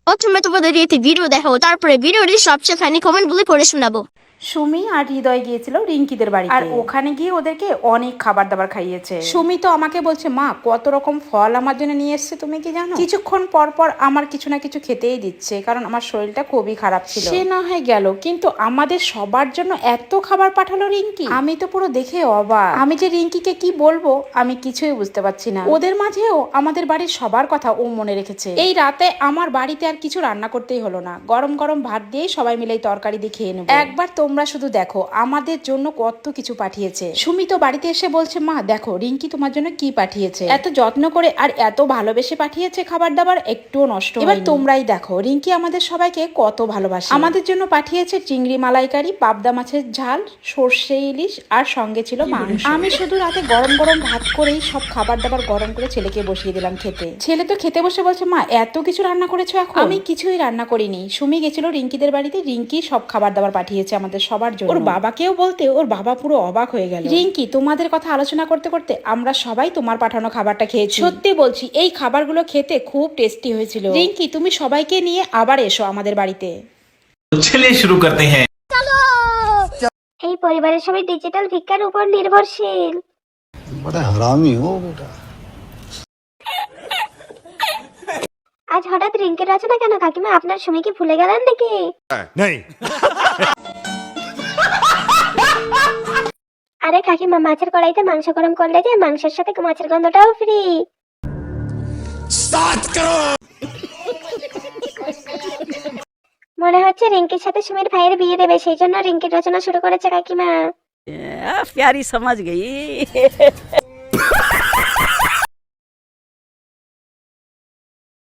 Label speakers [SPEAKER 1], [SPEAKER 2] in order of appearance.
[SPEAKER 1] প্রথমে তোমাদের ইয়েতে ভিডিও দেখাবো, তারপরে ভিডিওটি সবচেয়ে ফানি কমেন্ট গুলি পড়ে শোনাবো।
[SPEAKER 2] সুমি আর হৃদয় গিয়েছিল রিঙ্কিদের বাড়ি, আর ওখানে গিয়ে ওদেরকে অনেক খাবার দাবার খাইয়েছে। সুমি তো আমাকে বলছে, মা কত রকম ফল আমার জন্য নিয়ে এসছে তুমি কি জানো? কিছুক্ষণ পর পর আমার কিছু না কিছু খেতেই দিচ্ছে, কারণ আমার শরীরটা খুবই খারাপ ছিল। সে না হয় গেল, কিন্তু আমাদের সবার জন্য এত খাবার পাঠালো রিঙ্কি, আমি তো পুরো দেখে অবাক। আমি যে রিঙ্কিকে কি বলবো আমি কিছুই বুঝতে পারছি না। ওদের মাঝেও আমাদের বাড়ির সবার কথা ও মনে রেখেছে। এই রাতে আমার বাড়িতে আর কিছু রান্না করতেই হলো না, গরম গরম ভাত দিয়ে সবাই মিলে তরকারি দিয়ে খেয়ে নেবো। একবার তোমরা শুধু দেখো আমাদের জন্য কত কিছু পাঠিয়েছে। সুমি তো বাড়িতে এসে বলছে, মা দেখো রিঙ্কি তোমার জন্য কি পাঠিয়েছে, এত যত্ন করে আর এত ভালোবেসে পাঠিয়েছে খাবার দাবার, একটুও নষ্ট হয়নি। এবার তোমরাই দেখো রিঙ্কি আমাদের সবাইকে কত ভালোবাসে। আমাদের জন্য পাঠিয়েছে চিংড়ি মালাইকারি, পাবদা মাছের ঝাল, সর্ষে ইলিশ, আর সঙ্গে ছিল মাংস। আমি শুধু রাতে গরম গরম ভাত করেই সব খাবার দাবার গরম করে ছেলেকে বসিয়ে দিলাম খেতে। ছেলে তো খেতে বসে বলছে, মা এত কিছু রান্না করেছো এখন? আমি কিছুই রান্না করিনি, সুমি গেছিল রিঙ্কিদের বাড়িতে, রিঙ্কি সব খাবার দাবার পাঠিয়েছে আমাদের সবার জন্য। ওর বাবাকেও বলতে ওর বাবা পুরো অবাক হয়ে গেল। রিঙ্কি, তোমাদের কথা আলোচনা করতে করতে আমরা সবাই তোমার পাঠানো খাবারটা খেয়েছি। সত্যি বলছি এই খাবারগুলো খেতে খুব টেস্টি হয়েছিল। রিঙ্কি, তুমি সবাইকে নিয়ে আবার এসো আমাদের বাড়িতে।
[SPEAKER 3] चलिए शुरू करते हैं।
[SPEAKER 1] এই পরিবারের সবাই ডিজিটাল ভিক্ষার উপর নির্ভরশীল।
[SPEAKER 4] बड़ा हरामी हो बेटा।
[SPEAKER 1] আজ হঠাৎ রিঙ্কের রচনা কেন কাকিমা? আপনার সময় কি ভুলে গেলেন নাকি? আরে কাকিমা, মাছের কড়াইতে মাংস গরম করলে যে মাংসের সাথে মাছের গন্ধটাও ফ্রি। মনে হচ্ছে রিঙ্কির সাথে সুমির ভাইয়ের বিয়ে দেবে, সেই জন্য রিঙ্কির রচনা শুরু করেছে কাকিমা।
[SPEAKER 5] प्यारी समझ गई।